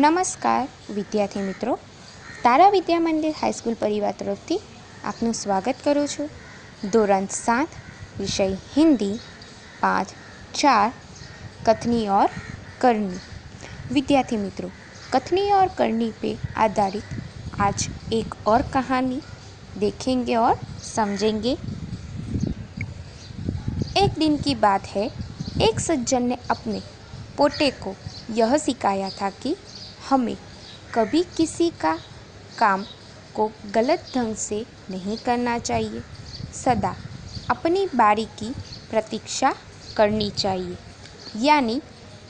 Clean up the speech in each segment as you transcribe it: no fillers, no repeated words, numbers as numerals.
નમસ્કાર વિદ્યાર્થી મિત્રો, તારા વિદ્યા મંદિર હાઈસ્કૂલ પરિવાર તરફથી આપનું સ્વાગત કરું છું। ધોરણ 7 विषय हिंदी पाठ 4 कथनी और करनी। विद्यार्थी मित्रों, कथनी और करनी पे आधारित आज एक और कहानी देखेंगे और समझेंगे। एक दिन की बात है, एक सज्जन ने अपने पोते को यह सिखाया था कि हमें कभी किसी का काम को गलत ढंग से नहीं करना चाहिए, सदा अपनी बारी की प्रतीक्षा करनी चाहिए। यानी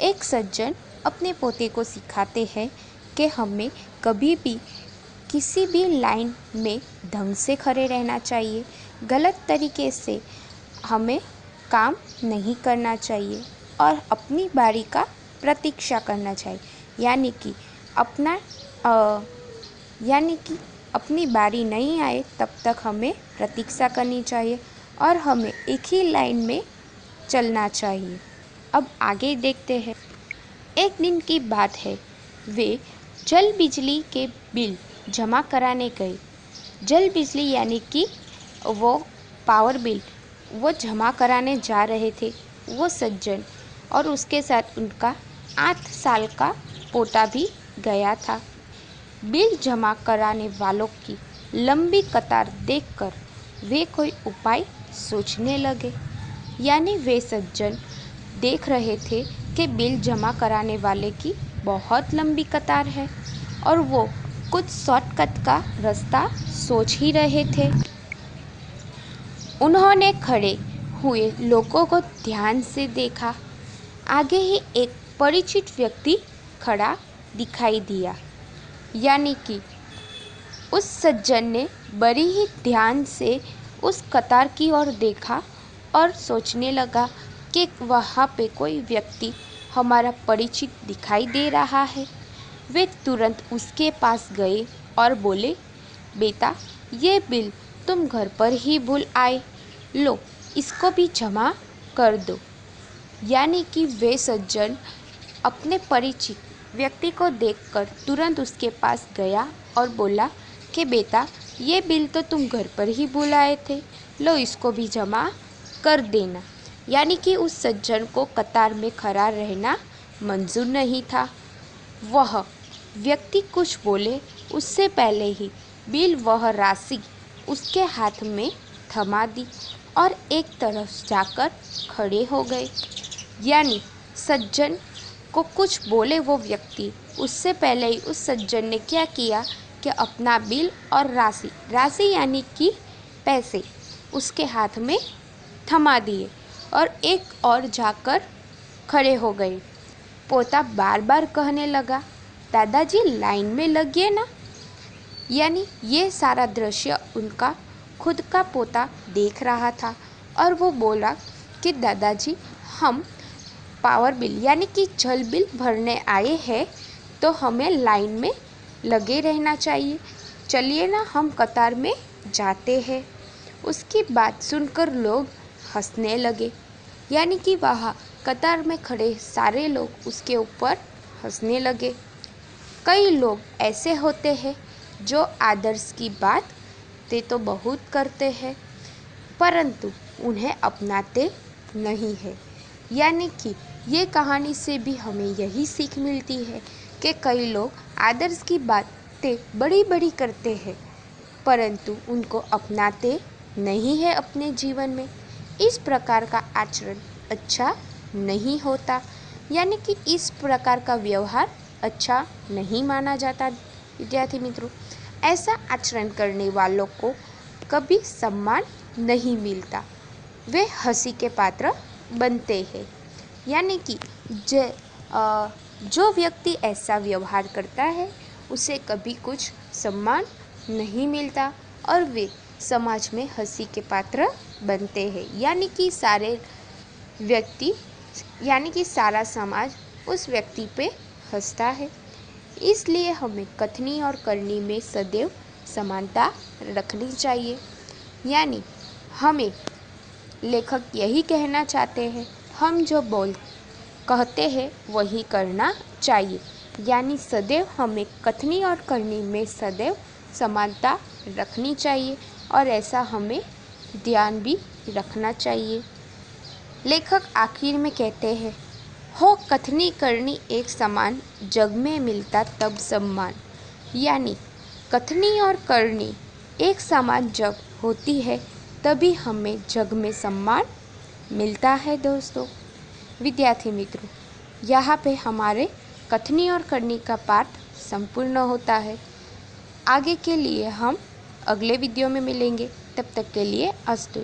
एक सज्जन अपने पोते को सिखाते हैं कि हमें कभी भी किसी भी लाइन में ढंग से खड़े रहना चाहिए, गलत तरीके से हमें काम नहीं करना चाहिए और अपनी बारी का प्रतीक्षा करना चाहिए। यानी कि अपनी बारी नहीं आए तब तक हमें प्रतीक्षा करनी चाहिए और हमें एक ही लाइन में चलना चाहिए। अब आगे देखते हैं। एक दिन की बात है, वे जल बिजली के बिल जमा कराने गए। जल बिजली यानी कि वो पावर बिल वो जमा कराने जा रहे थे। वो सज्जन और उसके साथ उनका 8 साल का पोता भी गया था। बिल जमा कराने वालों की लंबी कतार देखकर वे कोई उपाय सोचने लगे। यानी वे सज्जन देख रहे थे कि बिल जमा कराने वाले की बहुत लंबी कतार है और वो कुछ शॉर्टकट का रास्ता सोच ही रहे थे। उन्होंने खड़े हुए लोगों को ध्यान से देखा। आगे ही एक परिचित व्यक्ति खड़ा दिखाई दिया। यानी कि उस सज्जन ने बड़ी ही ध्यान से उस कतार की ओर देखा और सोचने लगा कि वहाँ पे कोई व्यक्ति हमारा परिचित दिखाई दे रहा है। वे तुरंत उसके पास गए और बोले, बेटा, ये बिल तुम घर पर ही भूल आए, लो इसको भी जमा कर दो। यानी कि वे सज्जन अपने परिचित व्यक्ति को देखकर तुरंत उसके पास गया और बोला कि बेटा, ये बिल तो तुम घर पर ही भूल आए थे, लो इसको भी जमा कर देना। यानी कि उस सज्जन को कतार में खड़ा रहना मंजूर नहीं था। वह व्यक्ति कुछ बोले उससे पहले ही बिल वह राशि उसके हाथ में थमा दी और एक तरफ जाकर खड़े हो गए। यानी सज्जन को कुछ बोले वो व्यक्ति, उससे पहले ही उस सज्जन ने क्या किया कि अपना बिल और राशि यानी कि पैसे उसके हाथ में थमा दिए और एक और जाकर खड़े हो गए। पोता बार बार कहने लगा, दादाजी लाइन में लगिए ना। यानी ये सारा दृश्य उनका खुद का पोता देख रहा था और वो बोला कि दादाजी, हम पावर बिल यानी कि जल बिल भरने आए हैं तो हमें लाइन में लगे रहना चाहिए, चलिए ना हम कतार में जाते हैं। उसकी बात सुनकर लोग हंसने लगे। यानी कि वहाँ कतार में खड़े सारे लोग उसके ऊपर हंसने लगे। कई लोग ऐसे होते हैं जो आदर्श की बात तो बहुत करते हैं परंतु उन्हें अपनाते नहीं है। यानी कि ये कहानी से भी हमें यही सीख मिलती है कि कई लोग आदर्श की बातें बड़ी बड़ी करते हैं परंतु उनको अपनाते नहीं है अपने जीवन में। इस प्रकार का आचरण अच्छा नहीं होता। यानी कि इस प्रकार का व्यवहार अच्छा नहीं माना जाता। विद्यार्थी मित्रों, ऐसा आचरण करने वालों को कभी सम्मान नहीं मिलता, वे हंसी के पात्र बनते हैं। यानी कि जो व्यक्ति ऐसा व्यवहार करता है उसे कभी कुछ सम्मान नहीं मिलता और वे समाज में हंसी के पात्र बनते हैं। यानी कि सारा समाज उस व्यक्ति पे हंसता है। इसलिए हमें कथनी और करनी में सदैव समानता रखनी चाहिए। यानी हमें लेखक यही कहना चाहते हैं, हम जो कहते हैं वही करना चाहिए। यानी सदैव हमें कथनी और करनी में सदैव समानता रखनी चाहिए और ऐसा हमें ध्यान भी रखना चाहिए। लेखक आखिर में कहते हैं, हो कथनी करनी एक समान, जग में मिलता तब सम्मान। यानी कथनी और करनी एक समान जब होती है तभी हमें जग में सम्मान मिलता है। दोस्तों, विद्यार्थी मित्रों, यहाँ पे हमारे कथनी और करनी का पाठ संपूर्ण होता है। आगे के लिए हम अगले वीडियो में मिलेंगे। तब तक के लिए अस्तु।